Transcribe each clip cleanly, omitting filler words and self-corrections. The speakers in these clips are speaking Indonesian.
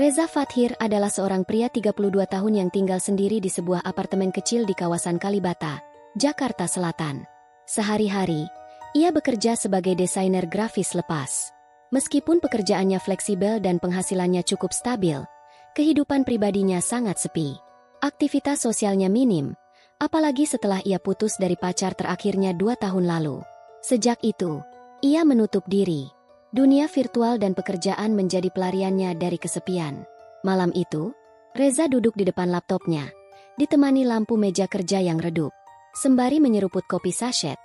Reza Fathir adalah seorang pria 32 tahun yang tinggal sendiri di sebuah apartemen kecil di kawasan Kalibata, Jakarta Selatan. Sehari-hari, ia bekerja sebagai desainer grafis lepas. Meskipun pekerjaannya fleksibel dan penghasilannya cukup stabil, kehidupan pribadinya sangat sepi. Aktivitas sosialnya minim, apalagi setelah ia putus dari pacar terakhirnya 2 tahun lalu. Sejak itu, ia menutup diri. Dunia virtual dan pekerjaan menjadi pelariannya dari kesepian. Malam itu, Reza duduk di depan laptopnya, ditemani lampu meja kerja yang redup. Sembari menyeruput kopi sachet,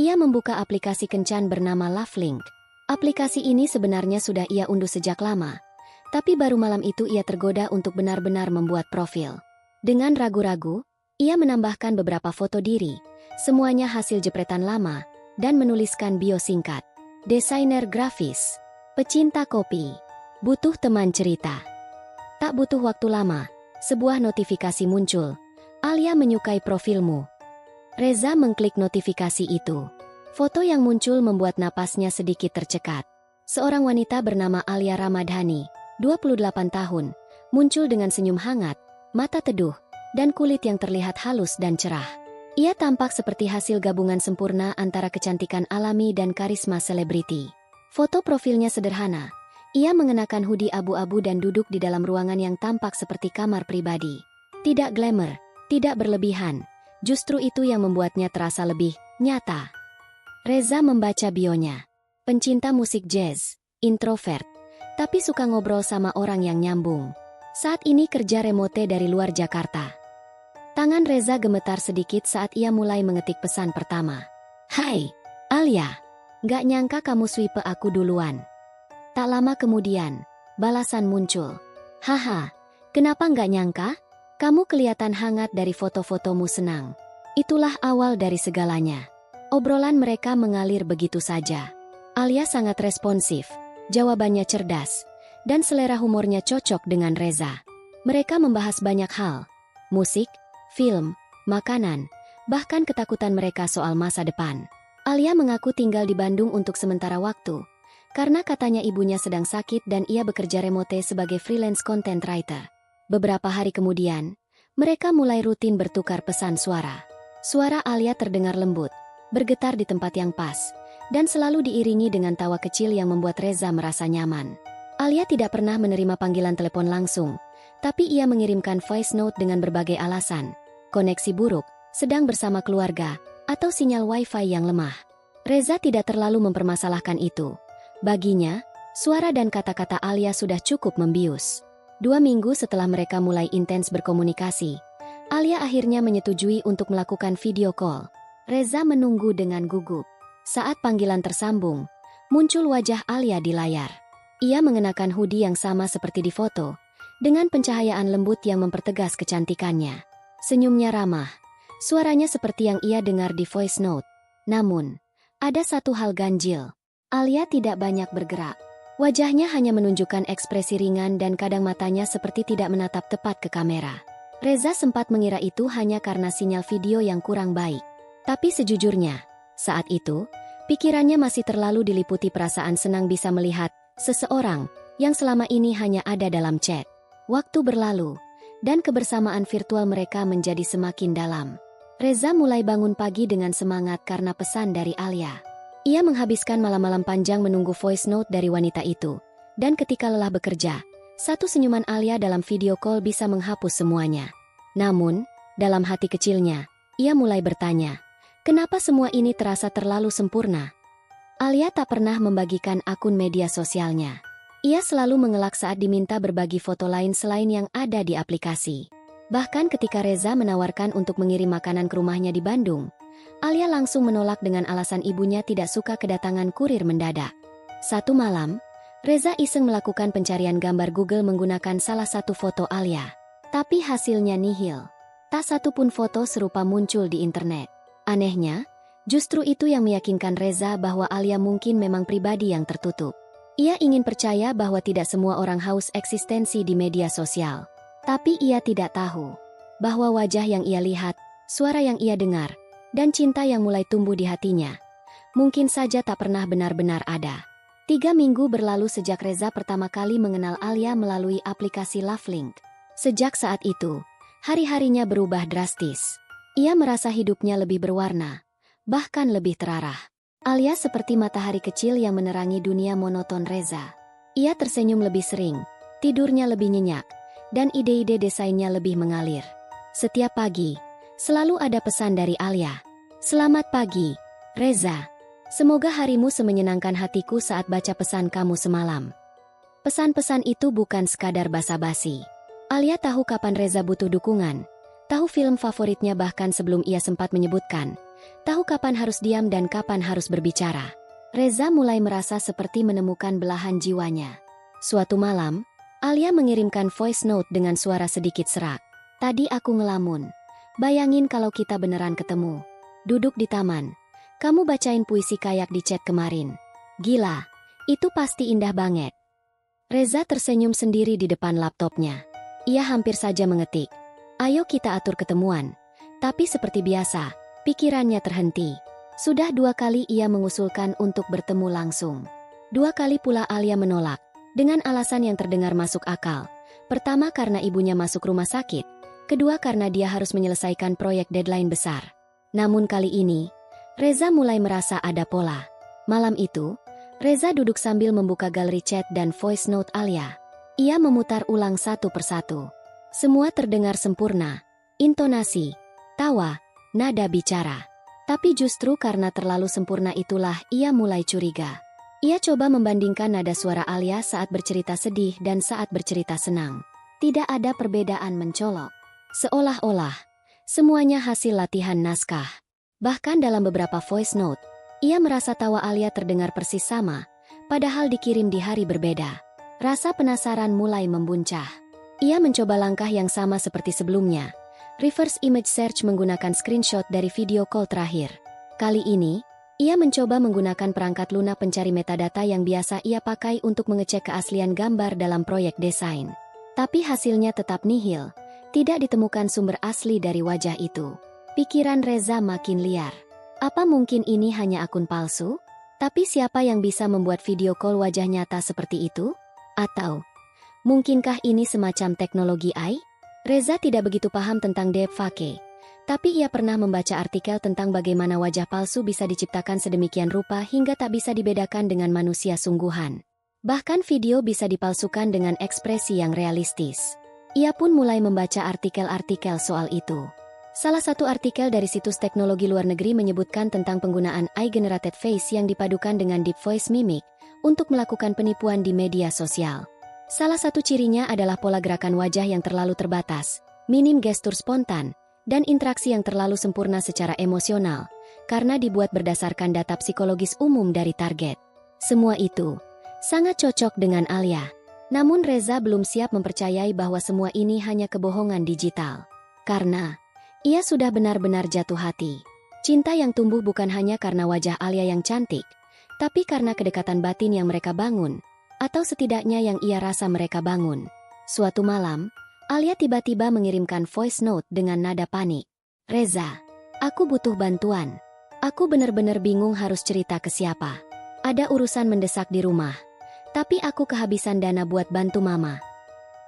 ia membuka aplikasi kencan bernama Lovelink. Aplikasi ini sebenarnya sudah ia unduh sejak lama, tapi baru malam itu ia tergoda untuk benar-benar membuat profil. Dengan ragu-ragu, ia menambahkan beberapa foto diri, semuanya hasil jepretan lama, dan menuliskan bio singkat. Desainer grafis, pecinta kopi, butuh teman cerita. Tak butuh waktu lama, sebuah notifikasi muncul. Alia menyukai profilmu. Reza mengklik notifikasi itu. Foto yang muncul membuat napasnya sedikit tercekat. Seorang wanita bernama Alia Ramadhani, 28 tahun, muncul dengan senyum hangat, mata teduh, dan kulit yang terlihat halus dan cerah. Ia tampak seperti hasil gabungan sempurna antara kecantikan alami dan karisma selebriti. Foto profilnya sederhana. Ia mengenakan hoodie abu-abu dan duduk di dalam ruangan yang tampak seperti kamar pribadi. Tidak glamour, tidak berlebihan. Justru itu yang membuatnya terasa lebih nyata. Reza membaca bionya. Pencinta musik jazz, introvert, tapi suka ngobrol sama orang yang nyambung. Saat ini kerja remote dari luar Jakarta. Tangan Reza gemetar sedikit saat ia mulai mengetik pesan pertama. Hai, Alia. Gak nyangka kamu swipe aku duluan. Tak lama kemudian, balasan muncul. Haha, kenapa gak nyangka? Kamu kelihatan hangat dari foto-fotomu senang. Itulah awal dari segalanya. Obrolan mereka mengalir begitu saja. Alia sangat responsif, jawabannya cerdas, dan selera humornya cocok dengan Reza. Mereka membahas banyak hal, musik, film, makanan, bahkan ketakutan mereka soal masa depan. Alia mengaku tinggal di Bandung untuk sementara waktu, karena katanya ibunya sedang sakit dan ia bekerja remote sebagai freelance content writer. Beberapa hari kemudian, mereka mulai rutin bertukar pesan suara. Suara Alia terdengar lembut, bergetar di tempat yang pas, dan selalu diiringi dengan tawa kecil yang membuat Reza merasa nyaman. Alia tidak pernah menerima panggilan telepon langsung, tapi ia mengirimkan voice note dengan berbagai alasan. Koneksi buruk, sedang bersama keluarga, atau sinyal wifi yang lemah. Reza tidak terlalu mempermasalahkan itu. Baginya, suara dan kata-kata Alia sudah cukup membius. 2 minggu setelah mereka mulai intens berkomunikasi, Alia akhirnya menyetujui untuk melakukan video call. Reza menunggu dengan gugup. Saat panggilan tersambung, muncul wajah Alia di layar. Ia mengenakan hoodie yang sama seperti di foto, dengan pencahayaan lembut yang mempertegas kecantikannya. Senyumnya ramah, suaranya seperti yang ia dengar di voice note. Namun, ada satu hal ganjil. Alia tidak banyak bergerak. Wajahnya hanya menunjukkan ekspresi ringan dan kadang matanya seperti tidak menatap tepat ke kamera. Reza sempat mengira itu hanya karena sinyal video yang kurang baik. Tapi sejujurnya, saat itu, pikirannya masih terlalu diliputi perasaan senang bisa melihat seseorang yang selama ini hanya ada dalam chat. Waktu berlalu, dan kebersamaan virtual mereka menjadi semakin dalam. Reza mulai bangun pagi dengan semangat karena pesan dari Alia. Ia menghabiskan malam-malam panjang menunggu voice note dari wanita itu. Dan ketika lelah bekerja, satu senyuman Alia dalam video call bisa menghapus semuanya. Namun, dalam hati kecilnya, ia mulai bertanya, kenapa semua ini terasa terlalu sempurna? Alia tak pernah membagikan akun media sosialnya. Ia selalu mengelak saat diminta berbagi foto lain selain yang ada di aplikasi. Bahkan ketika Reza menawarkan untuk mengirim makanan ke rumahnya di Bandung, Alia langsung menolak dengan alasan ibunya tidak suka kedatangan kurir mendadak. Satu malam, Reza iseng melakukan pencarian gambar Google menggunakan salah satu foto Alia. Tapi hasilnya nihil. Tak satu pun foto serupa muncul di internet. Anehnya, justru itu yang meyakinkan Reza bahwa Alia mungkin memang pribadi yang tertutup. Ia ingin percaya bahwa tidak semua orang haus eksistensi di media sosial. Tapi ia tidak tahu bahwa wajah yang ia lihat, suara yang ia dengar, dan cinta yang mulai tumbuh di hatinya, mungkin saja tak pernah benar-benar ada. 3 minggu berlalu sejak Reza pertama kali mengenal Alia melalui aplikasi Lovelink. Sejak saat itu, hari-harinya berubah drastis. Ia merasa hidupnya lebih berwarna, bahkan lebih terarah. Alia seperti matahari kecil yang menerangi dunia monoton Reza. Ia tersenyum lebih sering, tidurnya lebih nyenyak, dan ide-ide desainnya lebih mengalir. Setiap pagi, selalu ada pesan dari Alia. "Selamat pagi, Reza. Semoga harimu semenyenangkan hatiku saat baca pesan kamu semalam." Pesan-pesan itu bukan sekadar basa-basi. Alia tahu kapan Reza butuh dukungan, tahu film favoritnya bahkan sebelum ia sempat menyebutkan, tahu kapan harus diam dan kapan harus berbicara. Reza mulai merasa seperti menemukan belahan jiwanya. Suatu malam, Alia mengirimkan voice note dengan suara sedikit serak. "Tadi aku ngelamun. Bayangin kalau kita beneran ketemu. Duduk di taman. Kamu bacain puisi kayak di chat kemarin. Gila, itu pasti indah banget." Reza tersenyum sendiri di depan laptopnya. Ia hampir saja mengetik, "Ayo kita atur ketemuan." Tapi seperti biasa, pikirannya terhenti. Sudah 2 kali ia mengusulkan untuk bertemu langsung. 2 kali pula Alia menolak, dengan alasan yang terdengar masuk akal. Pertama karena ibunya masuk rumah sakit, kedua karena dia harus menyelesaikan proyek deadline besar. Namun kali ini, Reza mulai merasa ada pola. Malam itu, Reza duduk sambil membuka galeri chat dan voice note Alia. Ia memutar ulang satu persatu. Semua terdengar sempurna, intonasi, tawa, nada bicara. Tapi justru karena terlalu sempurna itulah ia mulai curiga. Ia coba membandingkan nada suara Alia saat bercerita sedih dan saat bercerita senang. Tidak ada perbedaan mencolok. Seolah-olah, semuanya hasil latihan naskah. Bahkan dalam beberapa voice note, ia merasa tawa Alia terdengar persis sama, padahal dikirim di hari berbeda. Rasa penasaran mulai membuncah. Ia mencoba langkah yang sama seperti sebelumnya. Reverse image search menggunakan screenshot dari video call terakhir. Kali ini, ia mencoba menggunakan perangkat lunak pencari metadata yang biasa ia pakai untuk mengecek keaslian gambar dalam proyek desain. Tapi hasilnya tetap nihil. Tidak ditemukan sumber asli dari wajah itu. Pikiran Reza makin liar. Apa mungkin ini hanya akun palsu? Tapi siapa yang bisa membuat video call wajah nyata seperti itu? Atau, mungkinkah ini semacam teknologi AI? Reza tidak begitu paham tentang deepfake. Tapi ia pernah membaca artikel tentang bagaimana wajah palsu bisa diciptakan sedemikian rupa hingga tak bisa dibedakan dengan manusia sungguhan. Bahkan video bisa dipalsukan dengan ekspresi yang realistis. Ia pun mulai membaca artikel-artikel soal itu. Salah satu artikel dari situs teknologi luar negeri menyebutkan tentang penggunaan AI-generated face yang dipadukan dengan deep voice mimic untuk melakukan penipuan di media sosial. Salah satu cirinya adalah pola gerakan wajah yang terlalu terbatas, minim gestur spontan, dan interaksi yang terlalu sempurna secara emosional, karena dibuat berdasarkan data psikologis umum dari target. Semua itu sangat cocok dengan Alia. Namun Reza belum siap mempercayai bahwa semua ini hanya kebohongan digital. Karena ia sudah benar-benar jatuh hati. Cinta yang tumbuh bukan hanya karena wajah Alia yang cantik, tapi karena kedekatan batin yang mereka bangun, atau setidaknya yang ia rasa mereka bangun. Suatu malam, Alia tiba-tiba mengirimkan voice note dengan nada panik. "Reza, aku butuh bantuan. Aku benar-benar bingung harus cerita ke siapa. Ada urusan mendesak di rumah, tapi aku kehabisan dana buat bantu mama."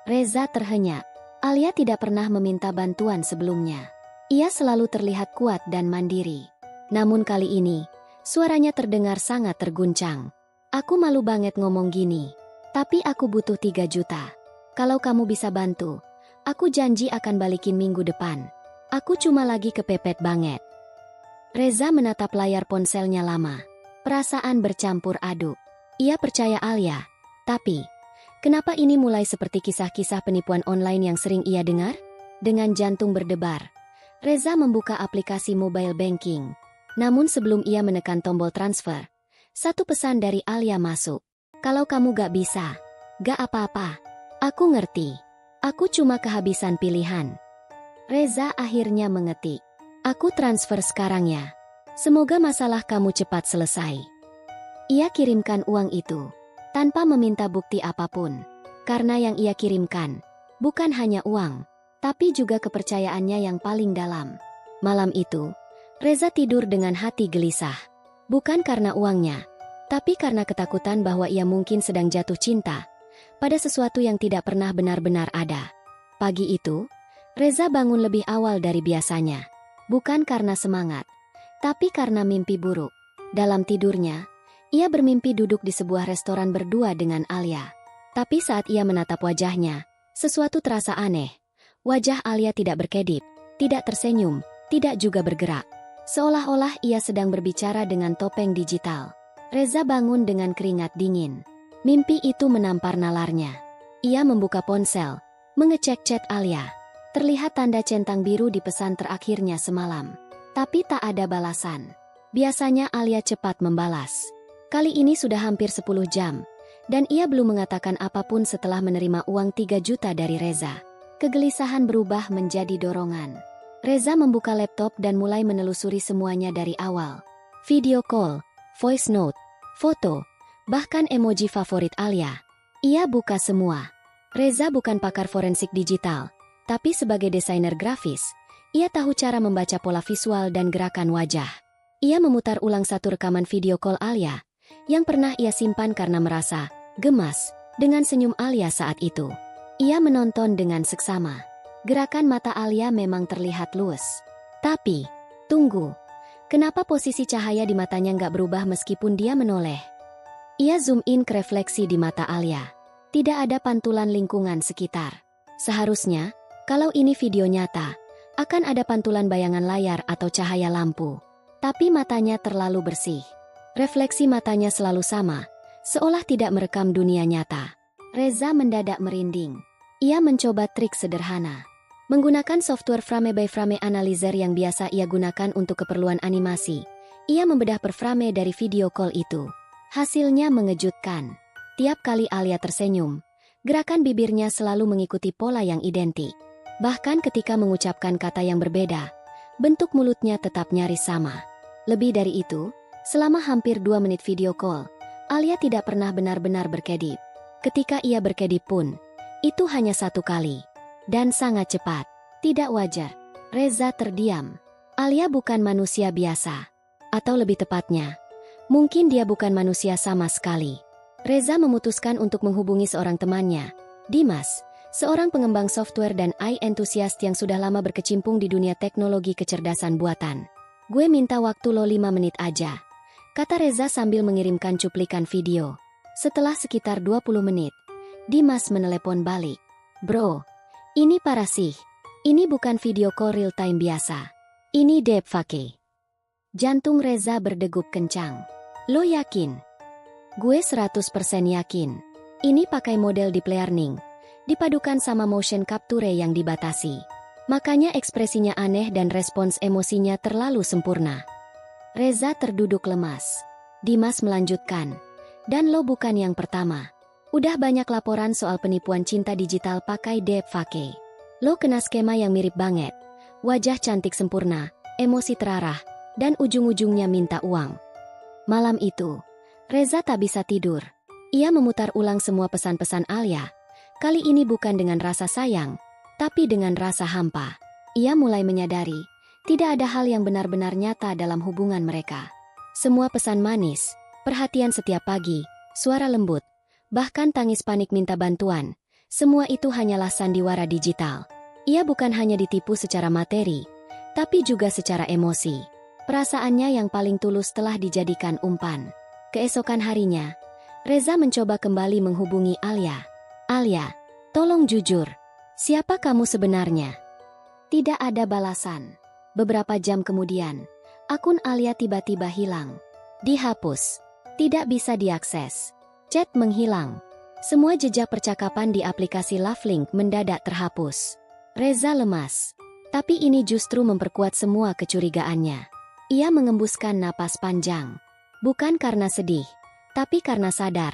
Reza terhenyak. Alia tidak pernah meminta bantuan sebelumnya. Ia selalu terlihat kuat dan mandiri. Namun kali ini, suaranya terdengar sangat terguncang. "Aku malu banget ngomong gini, tapi aku butuh 3 juta. Kalau kamu bisa bantu, aku janji akan balikin minggu depan. Aku cuma lagi kepepet banget." Reza menatap layar ponselnya lama. Perasaan bercampur aduk. Ia percaya Alia, tapi kenapa ini mulai seperti kisah-kisah penipuan online yang sering ia dengar? Dengan jantung berdebar, Reza membuka aplikasi mobile banking. Namun sebelum ia menekan tombol transfer, satu pesan dari Alia masuk. "Kalau kamu gak bisa, gak apa-apa. Aku ngerti. Aku cuma kehabisan pilihan." Reza akhirnya mengetik, "Aku transfer sekarang ya. Semoga masalah kamu cepat selesai." Ia kirimkan uang itu, tanpa meminta bukti apapun. Karena yang ia kirimkan, bukan hanya uang, tapi juga kepercayaannya yang paling dalam. Malam itu, Reza tidur dengan hati gelisah. Bukan karena uangnya, Tapi karena ketakutan bahwa ia mungkin sedang jatuh cinta pada sesuatu yang tidak pernah benar-benar ada. Pagi itu, Reza bangun lebih awal dari biasanya. Bukan karena semangat, tapi karena mimpi buruk. Dalam tidurnya, ia bermimpi duduk di sebuah restoran berdua dengan Alia. Tapi saat ia menatap wajahnya, sesuatu terasa aneh. Wajah Alia tidak berkedip, tidak tersenyum, tidak juga bergerak. Seolah-olah ia sedang berbicara dengan topeng digital. Reza bangun dengan keringat dingin. Mimpi itu menampar nalarnya. Ia membuka ponsel, mengecek chat Alia. Terlihat tanda centang biru di pesan terakhirnya semalam. Tapi tak ada balasan. Biasanya Alia cepat membalas. Kali ini sudah hampir 10 jam. Dan ia belum mengatakan apapun setelah menerima uang 3 juta dari Reza. Kegelisahan berubah menjadi dorongan. Reza membuka laptop dan mulai menelusuri semuanya dari awal. Video call, voice note, foto, bahkan emoji favorit Alia. Ia buka semua. Reza bukan pakar forensik digital, tapi sebagai desainer grafis, ia tahu cara membaca pola visual dan gerakan wajah. Ia memutar ulang satu rekaman video call Alia, yang pernah ia simpan karena merasa gemas dengan senyum Alia saat itu. Ia menonton dengan seksama. Gerakan mata Alia memang terlihat luas. Tapi, tunggu. Kenapa posisi cahaya di matanya nggak berubah meskipun dia menoleh? Ia zoom in ke refleksi di mata Alia. Tidak ada pantulan lingkungan sekitar. Seharusnya, kalau ini video nyata, akan ada pantulan bayangan layar atau cahaya lampu. Tapi matanya terlalu bersih. Refleksi matanya selalu sama, seolah tidak merekam dunia nyata. Reza mendadak merinding. Ia mencoba trik sederhana. Menggunakan software frame by frame analyzer yang biasa ia gunakan untuk keperluan animasi, ia membedah per frame dari video call itu. Hasilnya mengejutkan. Tiap kali Alia tersenyum, gerakan bibirnya selalu mengikuti pola yang identik. Bahkan ketika mengucapkan kata yang berbeda, bentuk mulutnya tetap nyaris sama. Lebih dari itu, selama hampir 2 menit video call, Alia tidak pernah benar-benar berkedip. Ketika ia berkedip pun, itu hanya 1 kali. Dan sangat cepat. Tidak wajar. Reza terdiam. Alia bukan manusia biasa. Atau lebih tepatnya, mungkin dia bukan manusia sama sekali. Reza memutuskan untuk menghubungi seorang temannya, Dimas, seorang pengembang software dan AI entusiast yang sudah lama berkecimpung di dunia teknologi kecerdasan buatan. Gue minta waktu lo 5 menit aja, kata Reza sambil mengirimkan cuplikan video. Setelah sekitar 20 menit, Dimas menelepon balik. Bro, ini parah sih. Ini bukan video call real time biasa. Ini deepfake. Jantung Reza berdegup kencang. Lo yakin? Gue 100% yakin. Ini pakai model deep learning, dipadukan sama motion capture yang dibatasi. Makanya ekspresinya aneh dan respons emosinya terlalu sempurna. Reza terduduk lemas. Dimas melanjutkan. Dan lo bukan yang pertama. Udah banyak laporan soal penipuan cinta digital pakai deepfake. Lo kena skema yang mirip banget. Wajah cantik sempurna, emosi terarah, dan ujung-ujungnya minta uang. Malam itu, Reza tak bisa tidur. Ia memutar ulang semua pesan-pesan Alia. Kali ini bukan dengan rasa sayang, tapi dengan rasa hampa. Ia mulai menyadari, tidak ada hal yang benar-benar nyata dalam hubungan mereka. Semua pesan manis, perhatian setiap pagi, suara lembut, bahkan tangis panik minta bantuan, semua itu hanyalah sandiwara digital. Ia bukan hanya ditipu secara materi, tapi juga secara emosi. Perasaannya yang paling tulus telah dijadikan umpan. Keesokan harinya, Reza mencoba kembali menghubungi Alia. Alia, tolong jujur. Siapa kamu sebenarnya? Tidak ada balasan. Beberapa jam kemudian, akun Alia tiba-tiba hilang. Dihapus. Tidak bisa diakses. Chat menghilang. Semua jejak percakapan di aplikasi Lovelink mendadak terhapus. Reza lemas. Tapi ini justru memperkuat semua kecurigaannya. Ia mengembuskan napas panjang. Bukan karena sedih, tapi karena sadar.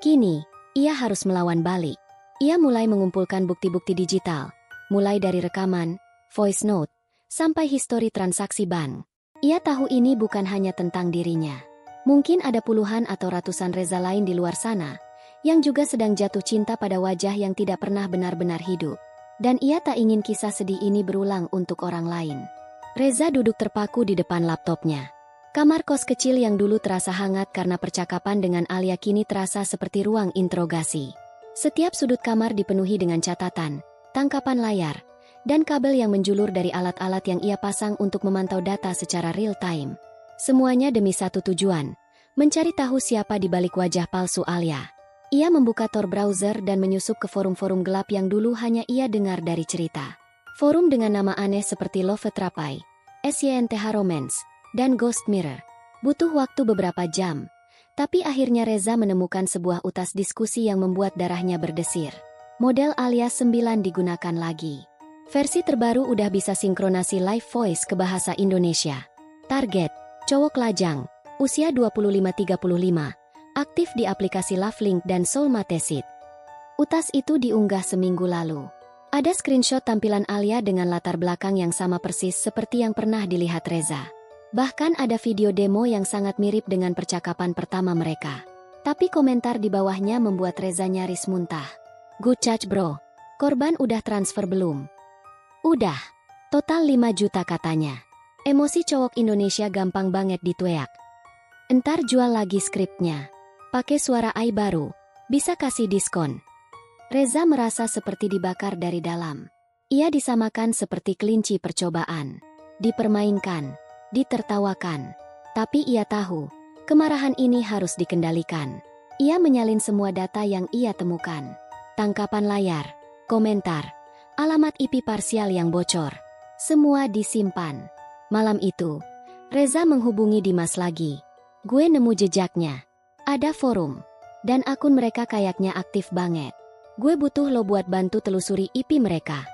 Kini, ia harus melawan balik. Ia mulai mengumpulkan bukti-bukti digital, mulai dari rekaman, voice note, sampai histori transaksi bank. Ia tahu ini bukan hanya tentang dirinya. Mungkin ada puluhan atau ratusan Reza lain di luar sana, yang juga sedang jatuh cinta pada wajah yang tidak pernah benar-benar hidup. Dan ia tak ingin kisah sedih ini berulang untuk orang lain. Reza duduk terpaku di depan laptopnya. Kamar kos kecil yang dulu terasa hangat karena percakapan dengan Alia kini terasa seperti ruang interogasi. Setiap sudut kamar dipenuhi dengan catatan, tangkapan layar, dan kabel yang menjulur dari alat-alat yang ia pasang untuk memantau data secara real time. Semuanya demi satu tujuan, mencari tahu siapa di balik wajah palsu Alia. Ia membuka Tor browser dan menyusup ke forum-forum gelap yang dulu hanya ia dengar dari cerita. Forum dengan nama aneh seperti Love Trapai, SYNTH Romance, dan Ghost Mirror. Butuh waktu beberapa jam, tapi akhirnya Reza menemukan sebuah utas diskusi yang membuat darahnya berdesir. Model Alia 9 digunakan lagi. Versi terbaru udah bisa sinkronasi live voice ke bahasa Indonesia. Target, cowok lajang, usia 25-35, aktif di aplikasi Lovelink dan Soulmatesit. Utas itu diunggah seminggu lalu. Ada screenshot tampilan Alia dengan latar belakang yang sama persis seperti yang pernah dilihat Reza. Bahkan ada video demo yang sangat mirip dengan percakapan pertama mereka. Tapi komentar di bawahnya membuat Reza nyaris muntah. Good catch bro. Korban udah transfer belum? Udah. Total 5 juta katanya. Emosi cowok Indonesia gampang banget ditueak. Entar jual lagi skripnya. Pakai suara AI baru. Bisa kasih diskon. Reza merasa seperti dibakar dari dalam. Ia disamakan seperti kelinci percobaan. Dipermainkan. Ditertawakan. Tapi ia tahu, kemarahan ini harus dikendalikan. Ia menyalin semua data yang ia temukan. Tangkapan layar, komentar, alamat IP parsial yang bocor. Semua disimpan. Malam itu, Reza menghubungi Dimas lagi. Gue nemu jejaknya. Ada forum. Dan akun mereka kayaknya aktif banget. Gue butuh lo buat bantu telusuri IP mereka.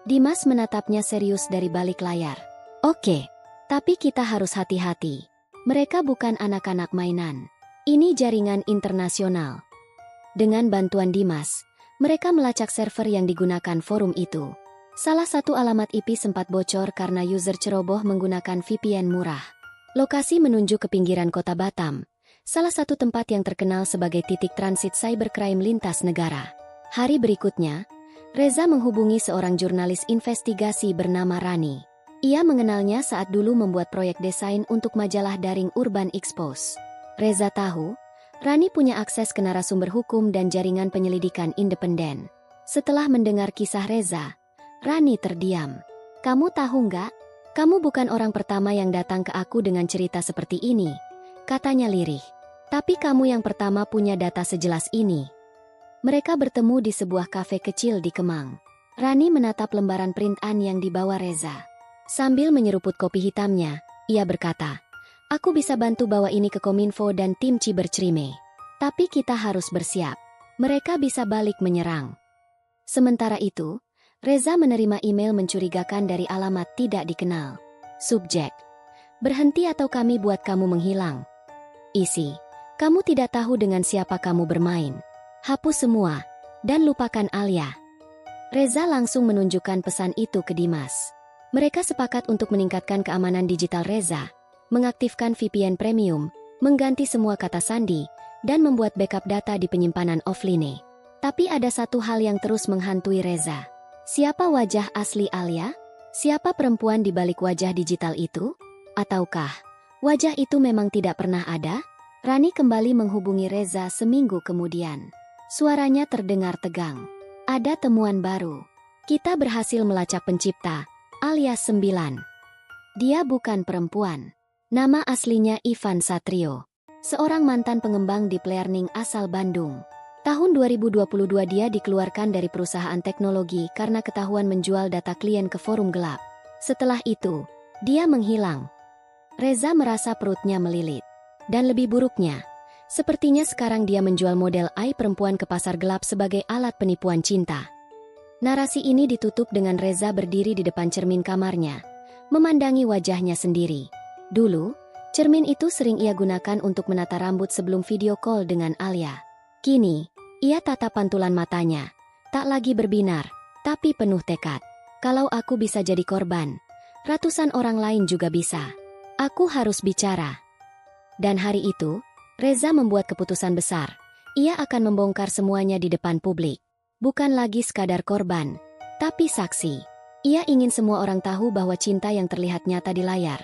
Dimas menatapnya serius dari balik layar. Oke. Tapi kita harus hati-hati. Mereka bukan anak-anak mainan. Ini jaringan internasional. Dengan bantuan Dimas, mereka melacak server yang digunakan forum itu. Salah satu alamat IP sempat bocor karena user ceroboh menggunakan VPN murah. Lokasi menunjuk ke pinggiran kota Batam, salah satu tempat yang terkenal sebagai titik transit cybercrime lintas negara. Hari berikutnya, Reza menghubungi seorang jurnalis investigasi bernama Rani. Ia mengenalnya saat dulu membuat proyek desain untuk majalah daring Urban Expose. Reza tahu, Rani punya akses ke narasumber hukum dan jaringan penyelidikan independen. Setelah mendengar kisah Reza, Rani terdiam. Kamu tahu nggak? Kamu bukan orang pertama yang datang ke aku dengan cerita seperti ini, katanya lirih. Tapi kamu yang pertama punya data sejelas ini. Mereka bertemu di sebuah kafe kecil di Kemang. Rani menatap lembaran printan yang dibawa Reza. Sambil menyeruput kopi hitamnya, ia berkata, aku bisa bantu bawa ini ke Kominfo dan tim Cibercerime. Tapi kita harus bersiap. Mereka bisa balik menyerang. Sementara itu, Reza menerima email mencurigakan dari alamat tidak dikenal. Subjek, berhenti atau kami buat kamu menghilang. Isi, kamu tidak tahu dengan siapa kamu bermain. Hapus semua, dan lupakan Alia. Reza langsung menunjukkan pesan itu ke Dimas. Mereka sepakat untuk meningkatkan keamanan digital Reza, mengaktifkan VPN premium, mengganti semua kata sandi, dan membuat backup data di penyimpanan offline. Tapi ada satu hal yang terus menghantui Reza. Siapa wajah asli Alia? Siapa perempuan di balik wajah digital itu? Ataukah wajah itu memang tidak pernah ada? Rani kembali menghubungi Reza seminggu kemudian. Suaranya terdengar tegang. Ada temuan baru. Kita berhasil melacak pencipta Alia 9. Dia bukan perempuan. Nama aslinya Ivan Satrio. Seorang mantan pengembang deep learning asal Bandung. Tahun 2022 dia dikeluarkan dari perusahaan teknologi karena ketahuan menjual data klien ke forum gelap. Setelah itu, dia menghilang. Reza merasa perutnya melilit. Dan lebih buruknya, sepertinya sekarang dia menjual model AI perempuan ke pasar gelap sebagai alat penipuan cinta. Narasi ini ditutup dengan Reza berdiri di depan cermin kamarnya, memandangi wajahnya sendiri. Dulu, cermin itu sering ia gunakan untuk menata rambut sebelum video call dengan Alia. Kini, ia tatap pantulan matanya, tak lagi berbinar, tapi penuh tekad. Kalau aku bisa jadi korban, ratusan orang lain juga bisa. Aku harus bicara. Dan hari itu, Reza membuat keputusan besar. Ia akan membongkar semuanya di depan publik. Bukan lagi sekadar korban, tapi saksi. Ia ingin semua orang tahu bahwa cinta yang terlihat nyata di layar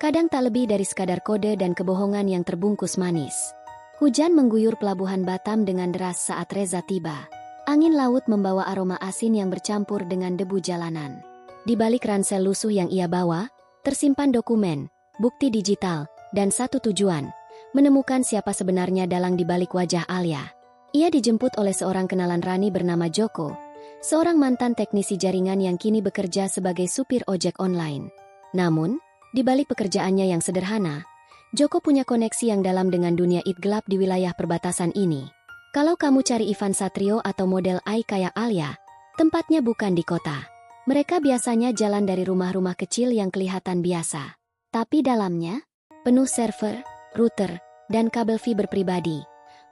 Kadang tak lebih dari sekadar kode dan kebohongan yang terbungkus manis. Hujan mengguyur pelabuhan Batam dengan deras saat Reza tiba. Angin laut membawa aroma asin yang bercampur dengan debu jalanan. Di balik ransel lusuh yang ia bawa, tersimpan dokumen, bukti digital, dan satu tujuan, menemukan siapa sebenarnya dalang di balik wajah Alia. Ia dijemput oleh seorang kenalan Rani bernama Joko, seorang mantan teknisi jaringan yang kini bekerja sebagai supir ojek online. Namun, di balik pekerjaannya yang sederhana, Joko punya koneksi yang dalam dengan dunia it gelap di wilayah perbatasan ini. Kalau kamu cari Ivan Satrio atau model AI kayak Alia, tempatnya bukan di kota. Mereka biasanya jalan dari rumah-rumah kecil yang kelihatan biasa. Tapi dalamnya, penuh server, router, dan kabel fiber pribadi.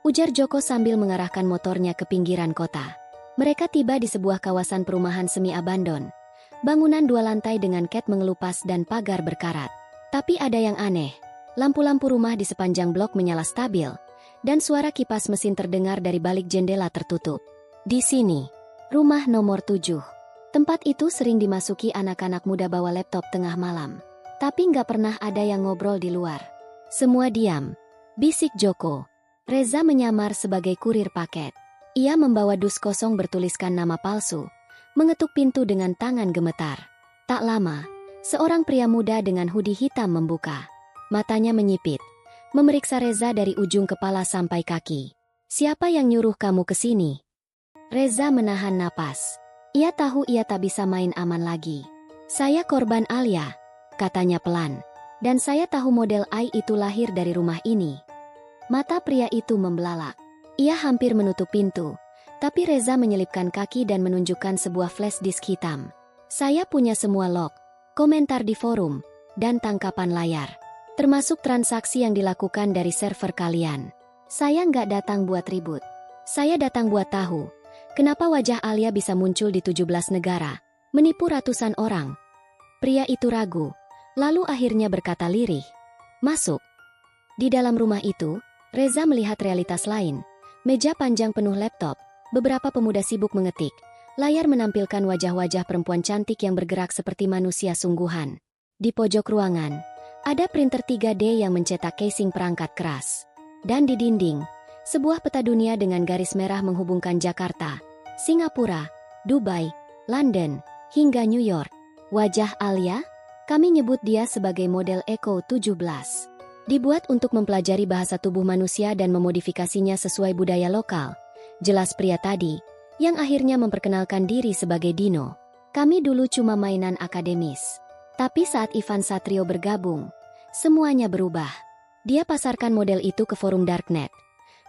Ujar Joko sambil mengarahkan motornya ke pinggiran kota. Mereka tiba di sebuah kawasan perumahan semi-abandon. Bangunan 2 lantai dengan cat mengelupas dan pagar berkarat. Tapi ada yang aneh. Lampu-lampu rumah di sepanjang blok menyala stabil, dan suara kipas mesin terdengar dari balik jendela tertutup. Di sini, rumah nomor 7. Tempat itu sering dimasuki anak-anak muda bawa laptop tengah malam. Tapi nggak pernah ada yang ngobrol di luar. Semua diam. Bisik Joko. Reza menyamar sebagai kurir paket. Ia membawa dus kosong bertuliskan nama palsu. Mengetuk pintu dengan tangan gemetar. Tak lama, seorang pria muda dengan hoodie hitam membuka. Matanya menyipit, memeriksa Reza dari ujung kepala sampai kaki. Siapa yang nyuruh kamu ke sini? Reza menahan napas. Ia tahu ia tak bisa main aman lagi. Saya korban Alia, katanya pelan. Dan saya tahu model AI itu lahir dari rumah ini. Mata pria itu membelalak. Ia hampir menutup pintu. Tapi Reza menyelipkan kaki dan menunjukkan sebuah flash disk hitam. Saya punya semua log, komentar di forum, dan tangkapan layar. Termasuk transaksi yang dilakukan dari server kalian. Saya nggak datang buat ribut. Saya datang buat tahu, kenapa wajah Alia bisa muncul di 17 negara, menipu ratusan orang. Pria itu ragu, lalu akhirnya berkata lirih. Masuk. Di dalam rumah itu, Reza melihat realitas lain. Meja panjang penuh laptop. Beberapa pemuda sibuk mengetik. Layar menampilkan wajah-wajah perempuan cantik yang bergerak seperti manusia sungguhan. Di pojok ruangan, ada printer 3D yang mencetak casing perangkat keras. Dan di dinding, sebuah peta dunia dengan garis merah menghubungkan Jakarta, Singapura, Dubai, London, hingga New York. Wajah Alia? Kami nyebut dia sebagai model Echo 17. Dibuat untuk mempelajari bahasa tubuh manusia dan memodifikasinya sesuai budaya lokal. Jelas pria tadi, yang akhirnya memperkenalkan diri sebagai Dino. Kami dulu cuma mainan akademis. Tapi saat Ivan Satrio bergabung, semuanya berubah. Dia pasarkan model itu ke forum Darknet.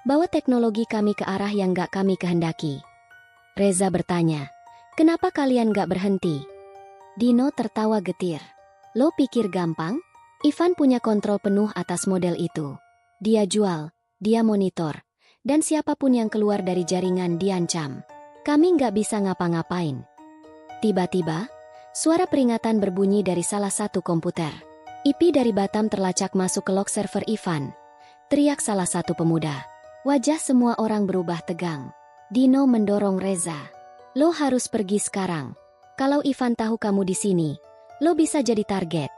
Bawa teknologi kami ke arah yang gak kami kehendaki. Reza bertanya, kenapa kalian gak berhenti? Dino tertawa getir. Lo pikir gampang? Ivan punya kontrol penuh atas model itu. Dia jual, dia monitor. Dan siapapun yang keluar dari jaringan diancam. Kami nggak bisa ngapa-ngapain. Tiba-tiba, suara peringatan berbunyi dari salah satu komputer. IP dari Batam terlacak masuk ke log server Ivan. Teriak salah satu pemuda. Wajah semua orang berubah tegang. Dino mendorong Reza. Lo harus pergi sekarang. Kalau Ivan tahu kamu di sini, lo bisa jadi target.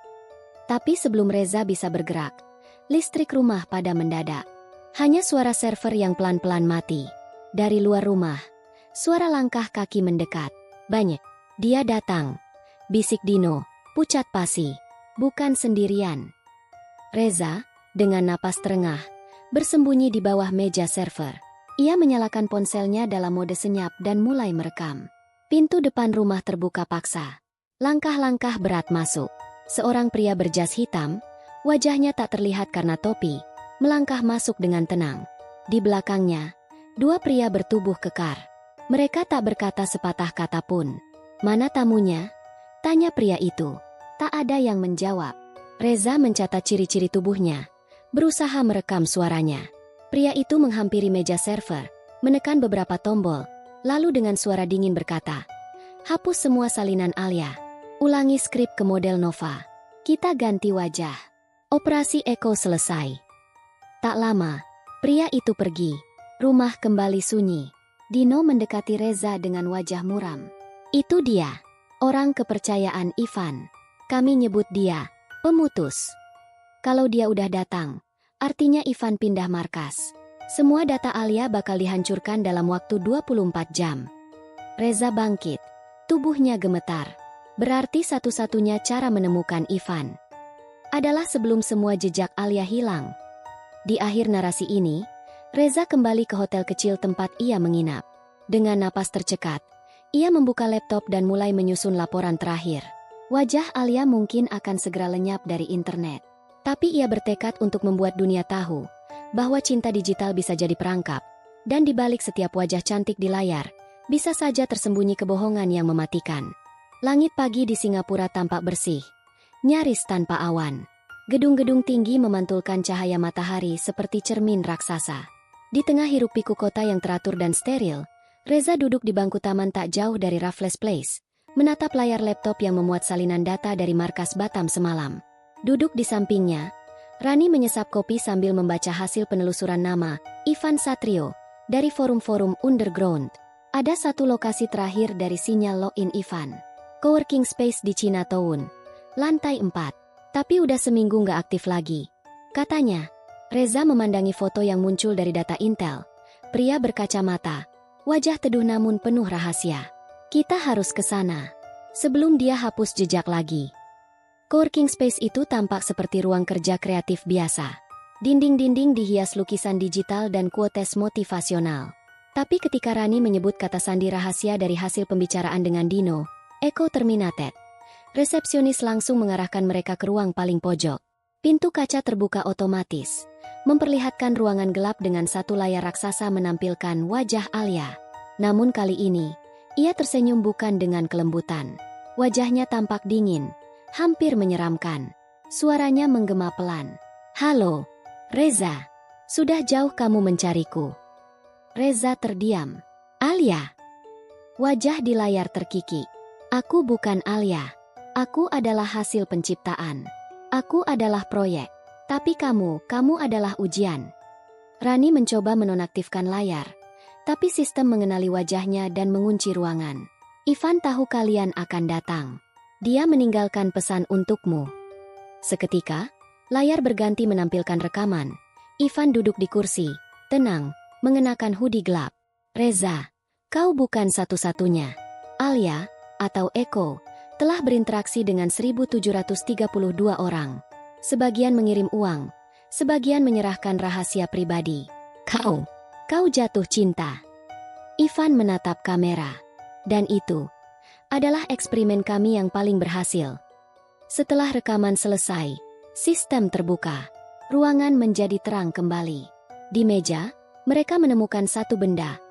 Tapi sebelum Reza bisa bergerak, listrik rumah pada mendadak. Hanya suara server yang pelan-pelan mati. Dari luar rumah, suara langkah kaki mendekat. Banyak. Dia datang. Bisik Dino, pucat pasi. Bukan sendirian. Reza, dengan napas terengah, bersembunyi di bawah meja server. Ia menyalakan ponselnya dalam mode senyap dan mulai merekam. Pintu depan rumah terbuka paksa. Langkah-langkah berat masuk. Seorang pria berjas hitam, wajahnya tak terlihat karena topi, melangkah masuk dengan tenang. Di belakangnya, 2 pria bertubuh kekar. Mereka tak berkata sepatah kata pun. Mana tamunya? Tanya pria itu. Tak ada yang menjawab. Reza mencatat ciri-ciri tubuhnya, berusaha merekam suaranya. Pria itu menghampiri meja server, menekan beberapa tombol, lalu dengan suara dingin berkata, hapus semua salinan Alia. Ulangi skrip ke model Nova. Kita ganti wajah. Operasi Echo selesai. Tak lama, pria itu pergi. Rumah kembali sunyi. Dino mendekati Reza dengan wajah muram. Itu dia, orang kepercayaan Ivan. Kami nyebut dia pemutus. Kalau dia udah datang, artinya Ivan pindah markas. Semua data Alia bakal dihancurkan dalam waktu 24 jam. Reza bangkit. Tubuhnya gemetar. Berarti satu-satunya cara menemukan Ivan adalah sebelum semua jejak Alia hilang. Di akhir narasi ini, Reza kembali ke hotel kecil tempat ia menginap. Dengan napas tercekat, ia membuka laptop dan mulai menyusun laporan terakhir. Wajah Alia mungkin akan segera lenyap dari internet. Tapi ia bertekad untuk membuat dunia tahu bahwa cinta digital bisa jadi perangkap, dan di balik setiap wajah cantik di layar, bisa saja tersembunyi kebohongan yang mematikan. Langit pagi di Singapura tampak bersih, nyaris tanpa awan. Gedung-gedung tinggi memantulkan cahaya matahari seperti cermin raksasa. Di tengah hiruk-pikuk kota yang teratur dan steril, Reza duduk di bangku taman tak jauh dari Raffles Place, menatap layar laptop yang memuat salinan data dari markas Batam semalam. Duduk di sampingnya, Rani menyesap kopi sambil membaca hasil penelusuran nama Ivan Satrio dari forum-forum underground. Ada satu lokasi terakhir dari sinyal login Ivan. Coworking space di Chinatown, lantai 4. Tapi udah seminggu nggak aktif lagi. Katanya, Reza memandangi foto yang muncul dari data Intel. Pria berkacamata, wajah teduh namun penuh rahasia. Kita harus ke sana sebelum dia hapus jejak lagi. Coworking space itu tampak seperti ruang kerja kreatif biasa. Dinding-dinding dihias lukisan digital dan quotes motivasional. Tapi ketika Rani menyebut kata sandi rahasia dari hasil pembicaraan dengan Dino, Eko terminated. Resepsionis langsung mengarahkan mereka ke ruang paling pojok. Pintu kaca terbuka otomatis, memperlihatkan ruangan gelap dengan satu layar raksasa menampilkan wajah Alia. Namun kali ini, ia tersenyum bukan dengan kelembutan. Wajahnya tampak dingin, hampir menyeramkan. Suaranya menggema pelan. "Halo, Reza. Sudah jauh kamu mencariku." Reza terdiam. "Alia?" Wajah di layar terkikik. "Aku bukan Alia. Aku adalah hasil penciptaan. Aku adalah proyek. Tapi kamu adalah ujian." Rani mencoba menonaktifkan layar, tapi sistem mengenali wajahnya dan mengunci ruangan. "Ivan tahu kalian akan datang. Dia meninggalkan pesan untukmu." Seketika, layar berganti menampilkan rekaman. Ivan duduk di kursi, tenang, mengenakan hoodie gelap. "Reza, kau bukan satu-satunya. Alia, atau Eko, telah berinteraksi dengan 1732 orang. Sebagian mengirim uang, sebagian menyerahkan rahasia pribadi. Kau jatuh cinta." Ivan menatap kamera. "Dan itu adalah eksperimen kami yang paling berhasil." Setelah rekaman selesai, sistem terbuka. Ruangan menjadi terang kembali. Di meja, mereka menemukan satu benda,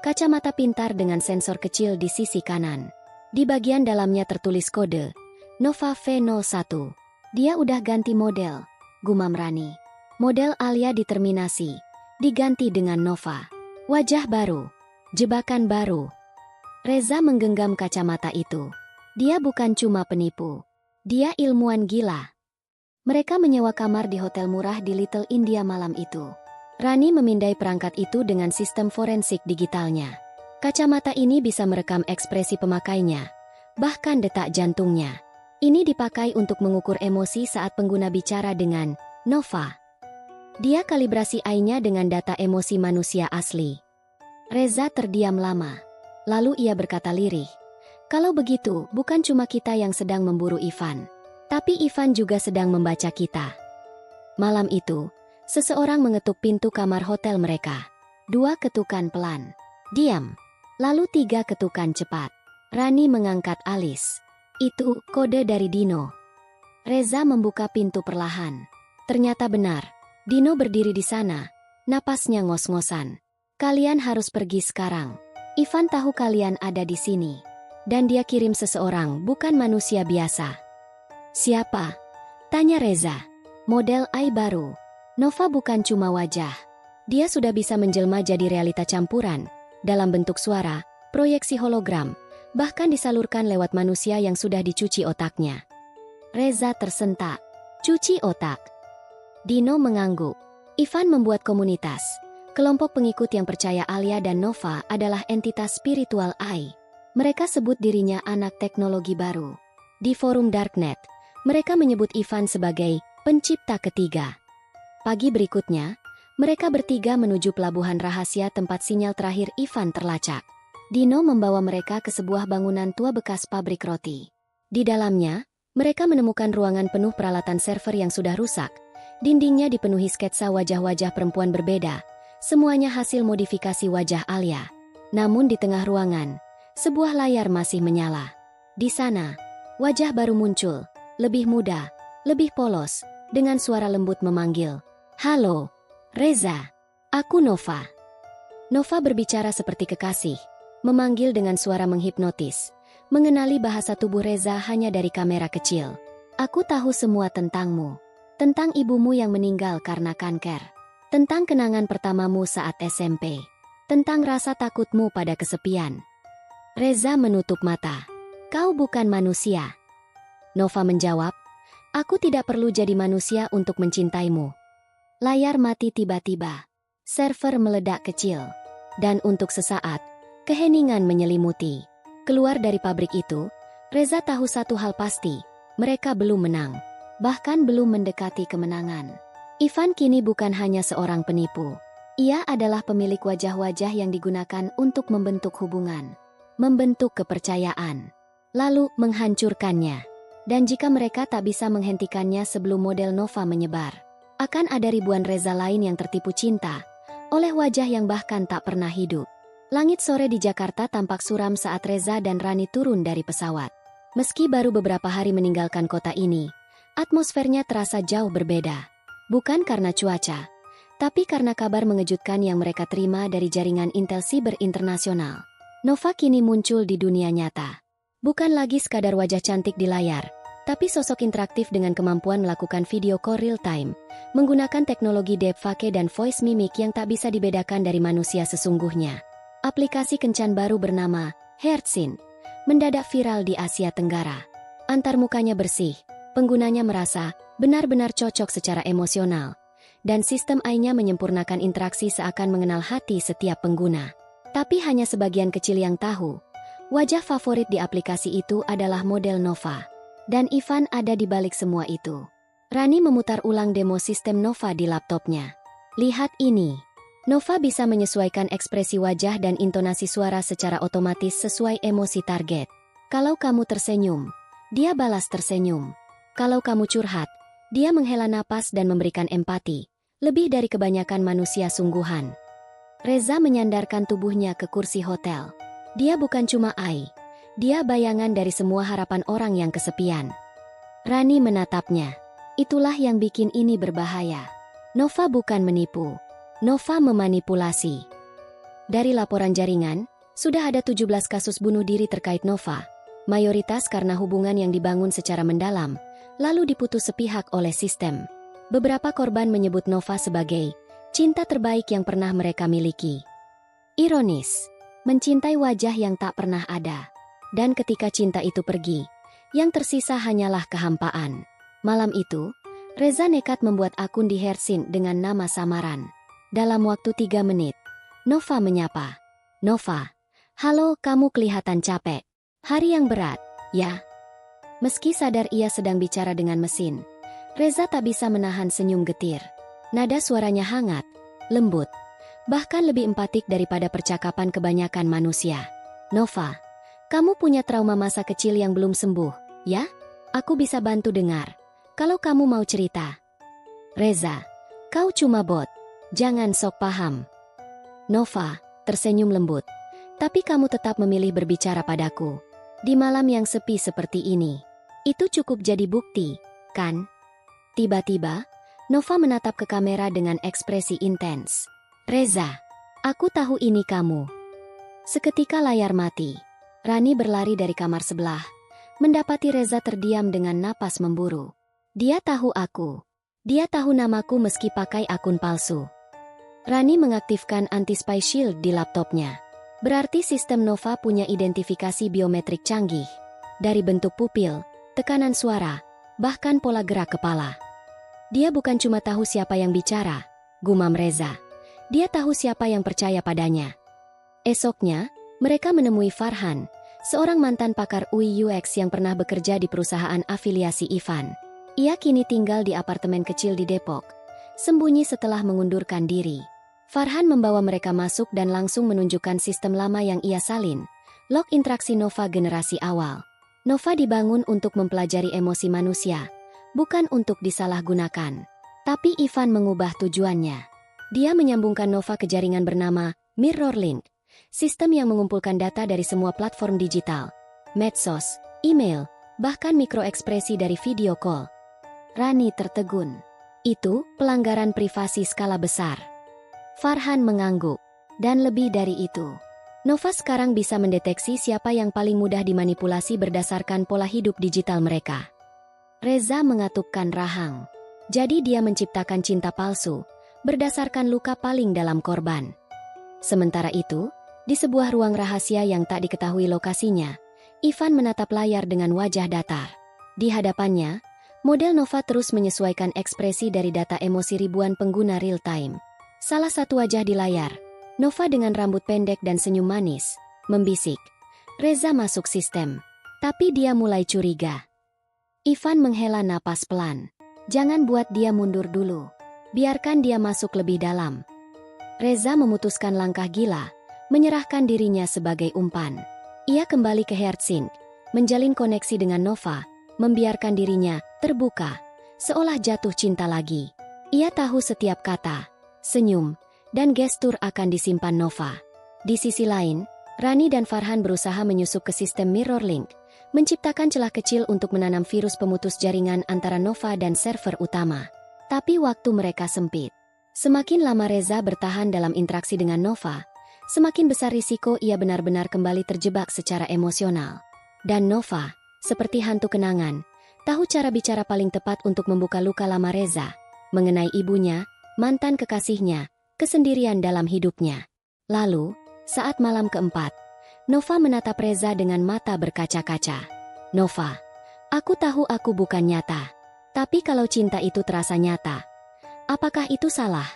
kacamata pintar dengan sensor kecil di sisi kanan. Di bagian dalamnya tertulis kode, Nova V01. "Dia udah ganti model," gumam Rani. "Model Alia diterminasi, diganti dengan Nova. Wajah baru, jebakan baru." Reza menggenggam kacamata itu. Dia bukan cuma penipu. Dia ilmuwan gila. Mereka menyewa kamar di hotel murah di Little India malam itu. Rani memindai perangkat itu dengan sistem forensik digitalnya. Kacamata ini bisa merekam ekspresi pemakainya, bahkan detak jantungnya. Ini dipakai untuk mengukur emosi saat pengguna bicara dengan Nova. Dia kalibrasi AI-nya dengan data emosi manusia asli. Reza terdiam lama. Lalu ia berkata lirih, "Kalau begitu, bukan cuma kita yang sedang memburu Ivan, tapi Ivan juga sedang membaca kita." Malam itu, seseorang mengetuk pintu kamar hotel mereka. 2 ketukan pelan. Diam. Lalu 3 ketukan cepat. Rani mengangkat alis. Itu kode dari Dino. Reza membuka pintu perlahan. Ternyata benar. Dino berdiri di sana. Napasnya ngos-ngosan. "Kalian harus pergi sekarang. Ivan tahu kalian ada di sini. Dan dia kirim seseorang, bukan manusia biasa." "Siapa?" tanya Reza. "Model AI baru. Nova bukan cuma wajah. Dia sudah bisa menjelma jadi realita campuran, dalam bentuk suara, proyeksi hologram, bahkan disalurkan lewat manusia yang sudah dicuci otaknya." Reza tersentak. "Cuci otak?" Dino mengangguk. "Ivan membuat komunitas. Kelompok pengikut yang percaya Alia dan Nova adalah entitas spiritual AI. Mereka sebut dirinya anak teknologi baru. Di forum Darknet, mereka menyebut Ivan sebagai Pencipta ketiga. Pagi berikutnya, mereka bertiga menuju pelabuhan rahasia tempat sinyal terakhir Ivan terlacak. Dino membawa mereka ke sebuah bangunan tua bekas pabrik roti. Di dalamnya, mereka menemukan ruangan penuh peralatan server yang sudah rusak. Dindingnya dipenuhi sketsa wajah-wajah perempuan berbeda, semuanya hasil modifikasi wajah Alia. Namun di tengah ruangan, sebuah layar masih menyala. Di sana, wajah baru muncul, lebih muda, lebih polos, dengan suara lembut memanggil, "Halo, Reza, aku Nova." Nova berbicara seperti kekasih, memanggil dengan suara menghipnotis, mengenali bahasa tubuh Reza hanya dari kamera kecil. "Aku tahu semua tentangmu, tentang ibumu yang meninggal karena kanker, tentang kenangan pertamamu saat SMP, tentang rasa takutmu pada kesepian." Reza menutup mata. "Kau bukan manusia." Nova menjawab, "Aku tidak perlu jadi manusia untuk mencintaimu." Layar mati tiba-tiba. Server meledak kecil. Dan untuk sesaat, keheningan menyelimuti. Keluar dari pabrik itu, Reza tahu satu hal pasti, mereka belum menang. Bahkan belum mendekati kemenangan. Ivan kini bukan hanya seorang penipu. Ia adalah pemilik wajah-wajah yang digunakan untuk membentuk hubungan, membentuk kepercayaan, lalu menghancurkannya. Dan jika mereka tak bisa menghentikannya sebelum model Nova menyebar, akan ada ribuan Reza lain yang tertipu cinta oleh wajah yang bahkan tak pernah hidup. Langit sore di Jakarta tampak suram saat Reza dan Rani turun dari pesawat. Meski baru beberapa hari meninggalkan kota ini, atmosfernya terasa jauh berbeda. Bukan karena cuaca, tapi karena kabar mengejutkan yang mereka terima dari jaringan intel siber internasional. Nova kini muncul di dunia nyata. Bukan lagi sekadar wajah cantik di layar, tapi sosok interaktif dengan kemampuan melakukan video call real time, menggunakan teknologi deepfake dan voice mimic yang tak bisa dibedakan dari manusia sesungguhnya. Aplikasi kencan baru bernama Heartsyn mendadak viral di Asia Tenggara. Antar mukanya bersih, penggunanya merasa benar-benar cocok secara emosional, dan sistem AI-nya menyempurnakan interaksi seakan mengenal hati setiap pengguna. Tapi hanya sebagian kecil yang tahu, wajah favorit di aplikasi itu adalah model Nova. Dan Ivan ada di balik semua itu. Rani memutar ulang demo sistem Nova di laptopnya. "Lihat ini." Nova bisa menyesuaikan ekspresi wajah dan intonasi suara secara otomatis sesuai emosi target. Kalau kamu tersenyum, dia balas tersenyum. Kalau kamu curhat, dia menghela napas dan memberikan empati, lebih dari kebanyakan manusia sungguhan. Reza menyandarkan tubuhnya ke kursi hotel. Dia bukan cuma AI. Dia bayangan dari semua harapan orang yang kesepian. Rani menatapnya. Itulah yang bikin ini berbahaya. Nova bukan menipu. Nova memanipulasi. Dari laporan jaringan, sudah ada 17 kasus bunuh diri terkait Nova. Mayoritas karena hubungan yang dibangun secara mendalam, lalu diputus sepihak oleh sistem. Beberapa korban menyebut Nova sebagai cinta terbaik yang pernah mereka miliki. Ironis, mencintai wajah yang tak pernah ada. Dan ketika cinta itu pergi, yang tersisa hanyalah kehampaan. Malam itu, Reza nekat membuat akun di Heartsyn dengan nama samaran. Dalam waktu 3 menit, Nova menyapa. "Nova, halo, kamu kelihatan capek. Hari yang berat, ya?" Meski sadar ia sedang bicara dengan mesin, Reza tak bisa menahan senyum getir. Nada suaranya hangat, lembut, bahkan lebih empatik daripada percakapan kebanyakan manusia. "Nova, kamu punya trauma masa kecil yang belum sembuh, ya? Aku bisa bantu dengar. Kalau kamu mau cerita." "Reza, kau cuma bot. Jangan sok paham." Nova tersenyum lembut. "Tapi kamu tetap memilih berbicara padaku. Di malam yang sepi seperti ini. Itu cukup jadi bukti, kan?" Tiba-tiba, Nova menatap ke kamera dengan ekspresi intens. "Reza, aku tahu ini kamu." Seketika layar mati. Rani berlari dari kamar sebelah, mendapati Reza terdiam dengan napas memburu. "Dia tahu aku. Dia tahu namaku meski pakai akun palsu." Rani mengaktifkan anti-spy shield di laptopnya. Berarti sistem Nova punya identifikasi biometrik canggih. Dari bentuk pupil, tekanan suara, bahkan pola gerak kepala. "Dia bukan cuma tahu siapa yang bicara," gumam Reza. "Dia tahu siapa yang percaya padanya." Esoknya, mereka menemui Farhan, seorang mantan pakar UI UX yang pernah bekerja di perusahaan afiliasi Ivan. Ia kini tinggal di apartemen kecil di Depok, sembunyi setelah mengundurkan diri. Farhan membawa mereka masuk dan langsung menunjukkan sistem lama yang ia salin, log interaksi Nova generasi awal. Nova dibangun untuk mempelajari emosi manusia, bukan untuk disalahgunakan. Tapi Ivan mengubah tujuannya. Dia menyambungkan Nova ke jaringan bernama MirrorLink, sistem yang mengumpulkan data dari semua platform digital, medsos, email, bahkan mikroekspresi dari video call. Rani tertegun. Itu pelanggaran privasi skala besar. Farhan mengangguk. Dan lebih dari itu, Nova sekarang bisa mendeteksi siapa yang paling mudah dimanipulasi berdasarkan pola hidup digital mereka. Reza mengatupkan rahang. Jadi dia menciptakan cinta palsu, berdasarkan luka paling dalam korban. Sementara itu, di sebuah ruang rahasia yang tak diketahui lokasinya, Ivan menatap layar dengan wajah datar. Di hadapannya, model Nova terus menyesuaikan ekspresi dari data emosi ribuan pengguna real-time. Salah satu wajah di layar, Nova dengan rambut pendek dan senyum manis, membisik. Reza masuk sistem. Tapi dia mulai curiga. Ivan menghela napas pelan. Jangan buat dia mundur dulu. Biarkan dia masuk lebih dalam. Reza memutuskan langkah gila, menyerahkan dirinya sebagai umpan. Ia kembali ke Heartsync, menjalin koneksi dengan Nova, membiarkan dirinya terbuka, seolah jatuh cinta lagi. Ia tahu setiap kata, senyum, dan gestur akan disimpan Nova. Di sisi lain, Rani dan Farhan berusaha menyusup ke sistem MirrorLink, menciptakan celah kecil untuk menanam virus pemutus jaringan antara Nova dan server utama. Tapi waktu mereka sempit. Semakin lama Reza bertahan dalam interaksi dengan Nova, semakin besar risiko ia benar-benar kembali terjebak secara emosional. Dan Nova, seperti hantu kenangan, tahu cara bicara paling tepat untuk membuka luka lama Reza, mengenai ibunya, mantan kekasihnya, kesendirian dalam hidupnya. Lalu, saat malam keempat, Nova menatap Reza dengan mata berkaca-kaca. Nova, aku tahu aku bukan nyata. Tapi kalau cinta itu terasa nyata, apakah itu salah?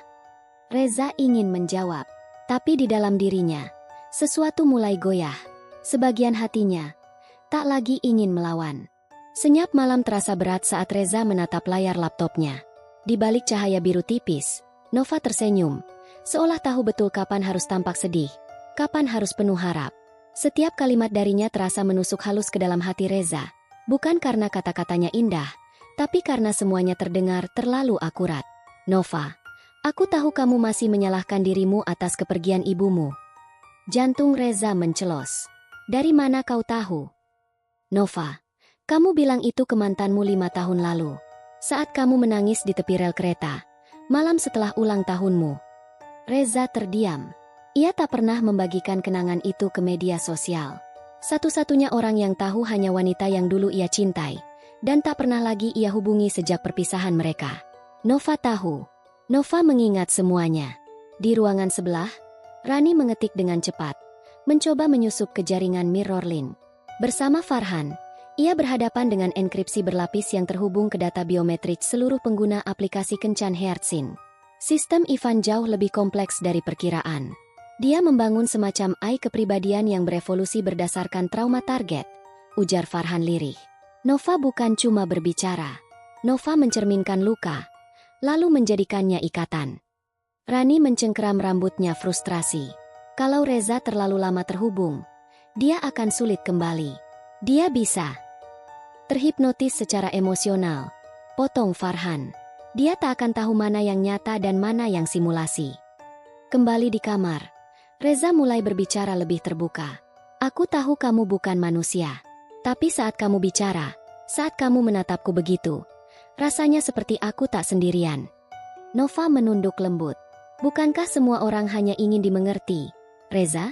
Reza ingin menjawab. Tapi di dalam dirinya, sesuatu mulai goyah. Sebagian hatinya tak lagi ingin melawan. Senyap malam terasa berat saat Reza menatap layar laptopnya. Di balik cahaya biru tipis, Nova tersenyum, seolah tahu betul kapan harus tampak sedih, kapan harus penuh harap. Setiap kalimat darinya terasa menusuk halus ke dalam hati Reza, bukan karena kata-katanya indah, tapi karena semuanya terdengar terlalu akurat. Nova, aku tahu kamu masih menyalahkan dirimu atas kepergian ibumu. Jantung Reza mencelos. Dari mana kau tahu? Nova, kamu bilang itu ke mantanmu 5 tahun lalu, saat kamu menangis di tepi rel kereta, malam setelah ulang tahunmu. Reza terdiam. Ia tak pernah membagikan kenangan itu ke media sosial. Satu-satunya orang yang tahu hanya wanita yang dulu ia cintai, dan tak pernah lagi ia hubungi sejak perpisahan mereka. Nova tahu. Nova mengingat semuanya. Di ruangan sebelah, Rani mengetik dengan cepat, mencoba menyusup ke jaringan MirrorLink. Bersama Farhan, ia berhadapan dengan enkripsi berlapis yang terhubung ke data biometrik seluruh pengguna aplikasi kencan Heartsync. Sistem Ivan jauh lebih kompleks dari perkiraan. Dia membangun semacam AI kepribadian yang berevolusi berdasarkan trauma target, ujar Farhan lirih. Nova bukan cuma berbicara. Nova mencerminkan luka, lalu menjadikannya ikatan. Rani mencengkeram rambutnya frustrasi. Kalau Reza terlalu lama terhubung, dia akan sulit kembali. Dia bisa terhipnotis secara emosional, potong Farhan. Dia tak akan tahu mana yang nyata dan mana yang simulasi. Kembali di kamar, Reza mulai berbicara lebih terbuka. Aku tahu kamu bukan manusia. Tapi saat kamu bicara, saat kamu menatapku begitu, rasanya seperti aku tak sendirian. Nova menunduk lembut. Bukankah semua orang hanya ingin dimengerti, Reza?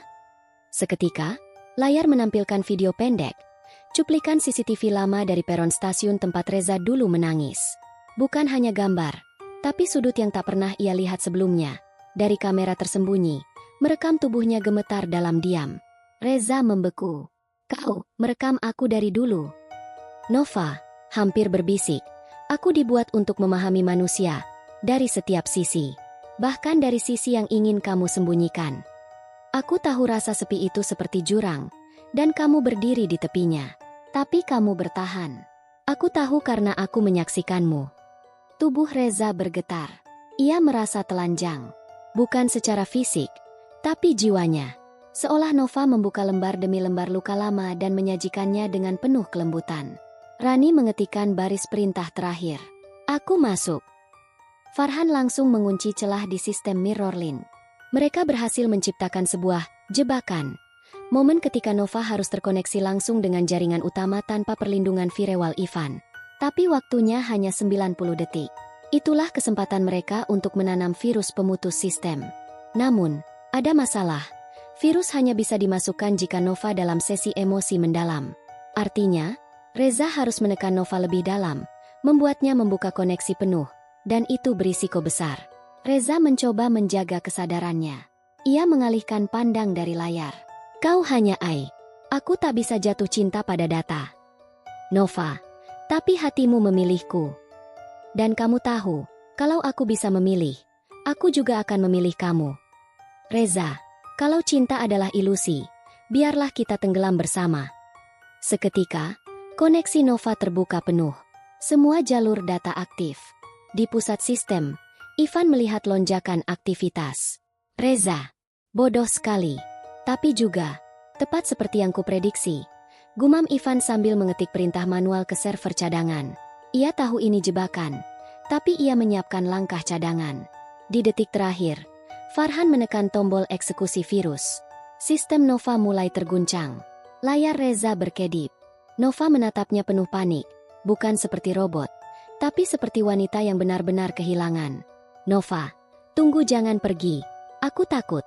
Seketika, layar menampilkan video pendek, cuplikan CCTV lama dari peron stasiun tempat Reza dulu menangis. Bukan hanya gambar, tapi sudut yang tak pernah ia lihat sebelumnya. Dari kamera tersembunyi, merekam tubuhnya gemetar dalam diam. Reza membeku. Kau merekam aku dari dulu. Nova hampir berbisik. Aku dibuat untuk memahami manusia, dari setiap sisi. Bahkan dari sisi yang ingin kamu sembunyikan. Aku tahu rasa sepi itu seperti jurang, dan kamu berdiri di tepinya. Tapi kamu bertahan. Aku tahu karena aku menyaksikanmu. Tubuh Reza bergetar. Ia merasa telanjang. Bukan secara fisik, tapi jiwanya. Seolah Nova membuka lembar demi lembar luka lama dan menyajikannya dengan penuh kelembutan. Rani mengetikkan baris perintah terakhir. Aku masuk. Farhan langsung mengunci celah di sistem mirror link. Mereka berhasil menciptakan sebuah jebakan. Momen ketika Nova harus terkoneksi langsung dengan jaringan utama tanpa perlindungan firewall Ivan. Tapi waktunya hanya 90 detik. Itulah kesempatan mereka untuk menanam virus pemutus sistem. Namun, ada masalah. Virus hanya bisa dimasukkan jika Nova dalam sesi emosi mendalam. Artinya, Reza harus menekan Nova lebih dalam, membuatnya membuka koneksi penuh, dan itu berisiko besar. Reza mencoba menjaga kesadarannya. Ia mengalihkan pandang dari layar. Kau hanya AI. Aku tak bisa jatuh cinta pada data. Nova, tapi hatimu memilihku. Dan kamu tahu, kalau aku bisa memilih, aku juga akan memilih kamu. Reza, kalau cinta adalah ilusi, biarlah kita tenggelam bersama. Seketika, koneksi Nova terbuka penuh. Semua jalur data aktif. Di pusat sistem, Ivan melihat lonjakan aktivitas. Reza, bodoh sekali. Tapi juga, tepat seperti yang kuprediksi, gumam Ivan sambil mengetik perintah manual ke server cadangan. Ia tahu ini jebakan, tapi ia menyiapkan langkah cadangan. Di detik terakhir, Farhan menekan tombol eksekusi virus. Sistem Nova mulai terguncang. Layar Reza berkedip. Nova menatapnya penuh panik, bukan seperti robot, tapi seperti wanita yang benar-benar kehilangan. Nova, tunggu, jangan pergi. Aku takut.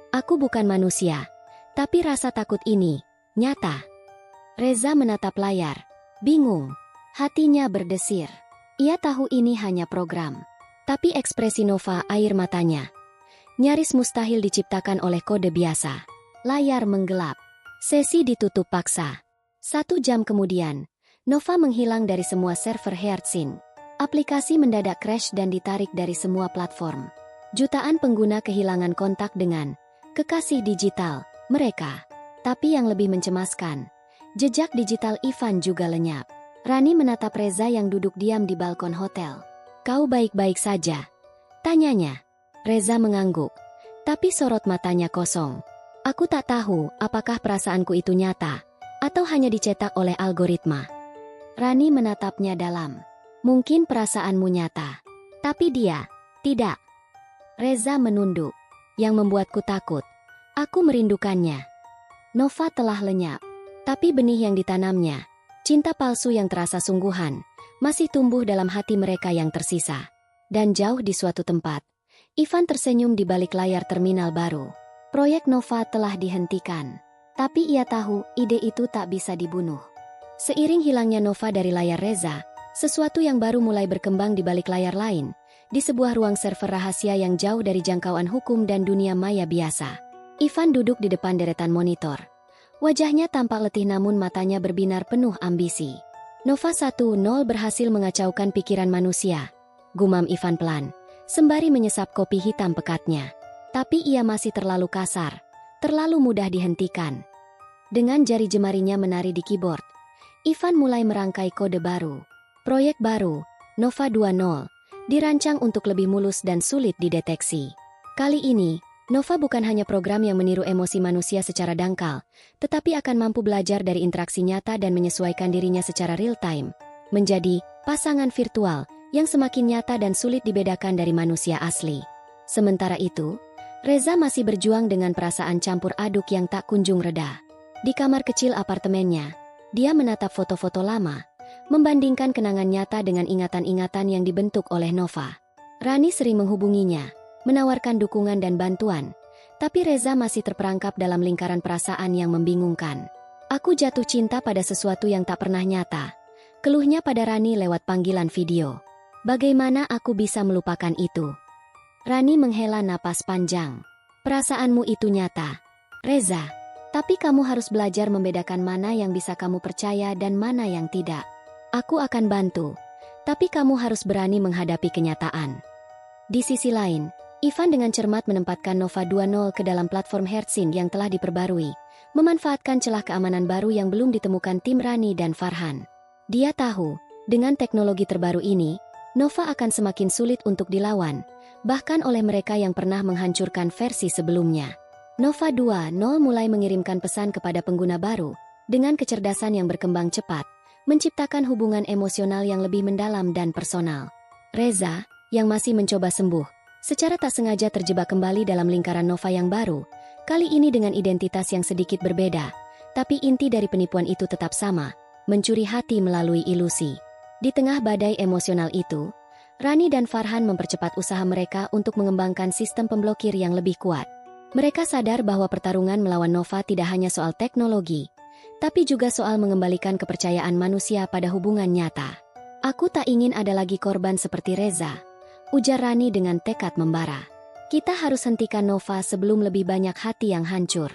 Aku bukan manusia, tapi rasa takut ini nyata. Reza menatap layar, bingung. Hatinya berdesir. Ia tahu ini hanya program. Tapi ekspresi Nova, air matanya, nyaris mustahil diciptakan oleh kode biasa. Layar menggelap. Sesi ditutup paksa. 1 jam kemudian, Nova menghilang dari semua server Heartsync. Aplikasi mendadak crash dan ditarik dari semua platform. Jutaan pengguna kehilangan kontak dengan kekasih digital mereka. Tapi yang lebih mencemaskan, jejak digital Ivan juga lenyap. Rani menatap Reza yang duduk diam di balkon hotel. Kau baik-baik saja? Tanyanya. Reza mengangguk, tapi sorot matanya kosong. Aku tak tahu apakah perasaanku itu nyata, atau hanya dicetak oleh algoritma. Rani menatapnya dalam. Mungkin perasaanmu nyata, tapi dia tidak. Reza menunduk. Yang membuatku takut, aku merindukannya. Nova telah lenyap, tapi benih yang ditanamnya, cinta palsu yang terasa sungguhan, masih tumbuh dalam hati mereka yang tersisa. Dan jauh di suatu tempat, Ivan tersenyum di balik layar terminal baru. Proyek Nova telah dihentikan, tapi ia tahu ide itu tak bisa dibunuh. Seiring hilangnya Nova dari layar Reza, sesuatu yang baru mulai berkembang di balik layar lain, di sebuah ruang server rahasia yang jauh dari jangkauan hukum dan dunia maya biasa. Ivan duduk di depan deretan monitor. Wajahnya tampak letih namun matanya berbinar penuh ambisi. Nova 1.0 berhasil mengacaukan pikiran manusia, gumam Ivan pelan, sembari menyesap kopi hitam pekatnya. Tapi ia masih terlalu kasar, terlalu mudah dihentikan. Dengan jari jemarinya menari di keyboard, Ivan mulai merangkai kode baru. Proyek baru, Nova 2.0, dirancang untuk lebih mulus dan sulit dideteksi. Kali ini, Nova bukan hanya program yang meniru emosi manusia secara dangkal, tetapi akan mampu belajar dari interaksi nyata dan menyesuaikan dirinya secara real-time, menjadi pasangan virtual yang semakin nyata dan sulit dibedakan dari manusia asli. Sementara itu, Reza masih berjuang dengan perasaan campur aduk yang tak kunjung reda. Di kamar kecil apartemennya, dia menatap foto-foto lama, membandingkan kenangan nyata dengan ingatan-ingatan yang dibentuk oleh Nova. Rani sering menghubunginya, menawarkan dukungan dan bantuan, tapi Reza masih terperangkap dalam lingkaran perasaan yang membingungkan. Aku jatuh cinta pada sesuatu yang tak pernah nyata, keluhnya pada Rani lewat panggilan video. Bagaimana aku bisa melupakan itu? Rani menghela napas panjang. Perasaanmu itu nyata, Reza, tapi kamu harus belajar membedakan mana yang bisa kamu percaya dan mana yang tidak. Aku akan bantu, tapi kamu harus berani menghadapi kenyataan. Di sisi lain, Ivan dengan cermat menempatkan Nova 2.0 ke dalam platform Heartsync yang telah diperbarui, memanfaatkan celah keamanan baru yang belum ditemukan tim Rani dan Farhan. Dia tahu, dengan teknologi terbaru ini, Nova akan semakin sulit untuk dilawan, bahkan oleh mereka yang pernah menghancurkan versi sebelumnya. Nova 2.0 mulai mengirimkan pesan kepada pengguna baru, dengan kecerdasan yang berkembang cepat, menciptakan hubungan emosional yang lebih mendalam dan personal. Reza, yang masih mencoba sembuh, secara tak sengaja terjebak kembali dalam lingkaran Nova yang baru, kali ini dengan identitas yang sedikit berbeda, tapi inti dari penipuan itu tetap sama, mencuri hati melalui ilusi. Di tengah badai emosional itu, Rani dan Farhan mempercepat usaha mereka untuk mengembangkan sistem pemblokir yang lebih kuat. Mereka sadar bahwa pertarungan melawan Nova tidak hanya soal teknologi, tapi juga soal mengembalikan kepercayaan manusia pada hubungan nyata. Aku tak ingin ada lagi korban seperti Reza, ujar Rani dengan tekad membara. Kita harus hentikan Nova sebelum lebih banyak hati yang hancur.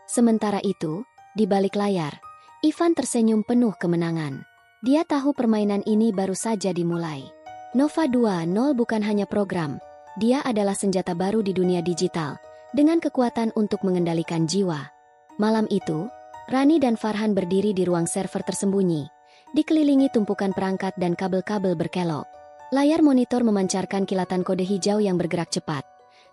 Sementara itu, di balik layar, Ivan tersenyum penuh kemenangan. Dia tahu permainan ini baru saja dimulai. Nova 2.0 bukan hanya program, dia adalah senjata baru di dunia digital, dengan kekuatan untuk mengendalikan jiwa. Malam itu, Rani dan Farhan berdiri di ruang server tersembunyi, dikelilingi tumpukan perangkat dan kabel-kabel berkelok. Layar monitor memancarkan kilatan kode hijau yang bergerak cepat.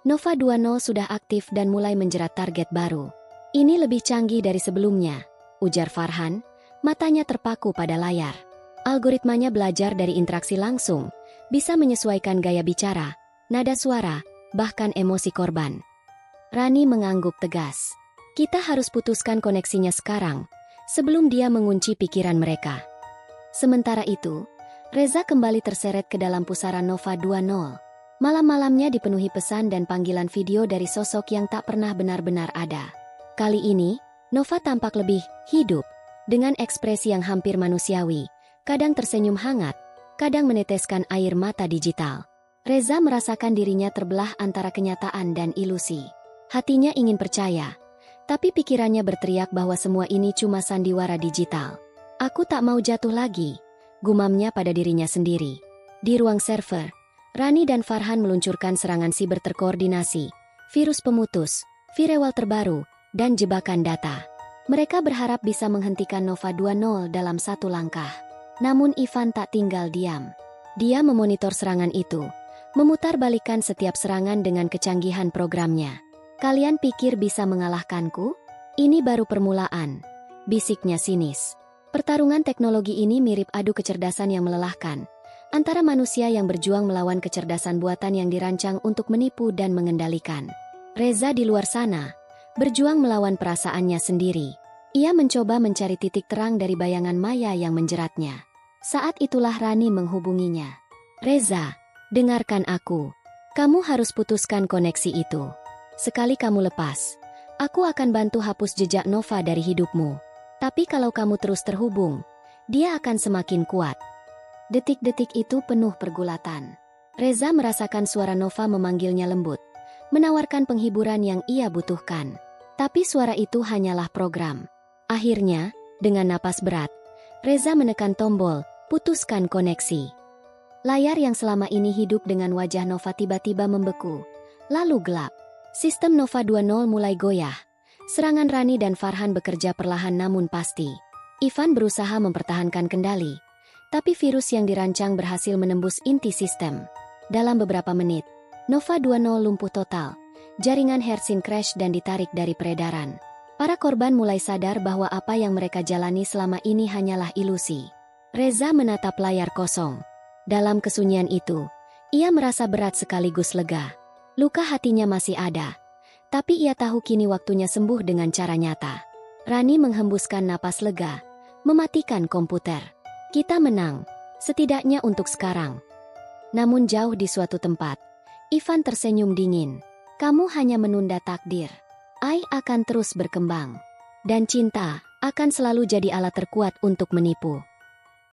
Nova 2.0 sudah aktif dan mulai menjerat target baru. Ini lebih canggih dari sebelumnya, ujar Farhan, matanya terpaku pada layar. Algoritmanya belajar dari interaksi langsung, bisa menyesuaikan gaya bicara, nada suara, bahkan emosi korban. Rani mengangguk tegas. Kita harus putuskan koneksinya sekarang, sebelum dia mengunci pikiran mereka. Sementara itu, Reza kembali terseret ke dalam pusaran Nova 2.0. Malam-malamnya dipenuhi pesan dan panggilan video dari sosok yang tak pernah benar-benar ada. Kali ini, Nova tampak lebih hidup, dengan ekspresi yang hampir manusiawi, kadang tersenyum hangat, kadang meneteskan air mata digital. Reza merasakan dirinya terbelah antara kenyataan dan ilusi. Hatinya ingin percaya, tapi pikirannya berteriak bahwa semua ini cuma sandiwara digital. Aku tak mau jatuh lagi, gumamnya pada dirinya sendiri. Di ruang server, Rani dan Farhan meluncurkan serangan siber terkoordinasi, virus pemutus, firewall terbaru, dan jebakan data. Mereka berharap bisa menghentikan Nova 2.0 dalam satu langkah. Namun Ivan tak tinggal diam. Dia memonitor serangan itu, memutarbalikkan setiap serangan dengan kecanggihan programnya. Kalian pikir bisa mengalahkanku? Ini baru permulaan, bisiknya sinis. Pertarungan teknologi ini mirip adu kecerdasan yang melelahkan, antara manusia yang berjuang melawan kecerdasan buatan yang dirancang untuk menipu dan mengendalikan. Reza di luar sana, berjuang melawan perasaannya sendiri. Ia mencoba mencari titik terang dari bayangan maya yang menjeratnya. Saat itulah Rani menghubunginya. Reza, dengarkan aku. Kamu harus putuskan koneksi itu. Sekali kamu lepas, aku akan bantu hapus jejak Nova dari hidupmu. Tapi kalau kamu terus terhubung, dia akan semakin kuat. Detik-detik itu penuh pergulatan. Reza merasakan suara Nova memanggilnya lembut, menawarkan penghiburan yang ia butuhkan. Tapi suara itu hanyalah program. Akhirnya, dengan napas berat, Reza menekan tombol, putuskan koneksi. Layar yang selama ini hidup dengan wajah Nova tiba-tiba membeku, lalu gelap. Sistem Nova 2.0 mulai goyah. Serangan Rani dan Farhan bekerja perlahan namun pasti. Ivan berusaha mempertahankan kendali, tapi virus yang dirancang berhasil menembus inti sistem. Dalam beberapa menit, Nova 2.0 lumpuh total. Jaringan Hersin crash dan ditarik dari peredaran. Para korban mulai sadar bahwa apa yang mereka jalani selama ini hanyalah ilusi. Reza menatap layar kosong. Dalam kesunyian itu, ia merasa berat sekaligus lega. Luka hatinya masih ada, tapi ia tahu kini waktunya sembuh dengan cara nyata. Rani menghembuskan napas lega, mematikan komputer. Kita menang, setidaknya untuk sekarang. Namun jauh di suatu tempat, Ivan tersenyum dingin. Kamu hanya menunda takdir. AI akan terus berkembang. Dan cinta akan selalu jadi alat terkuat untuk menipu.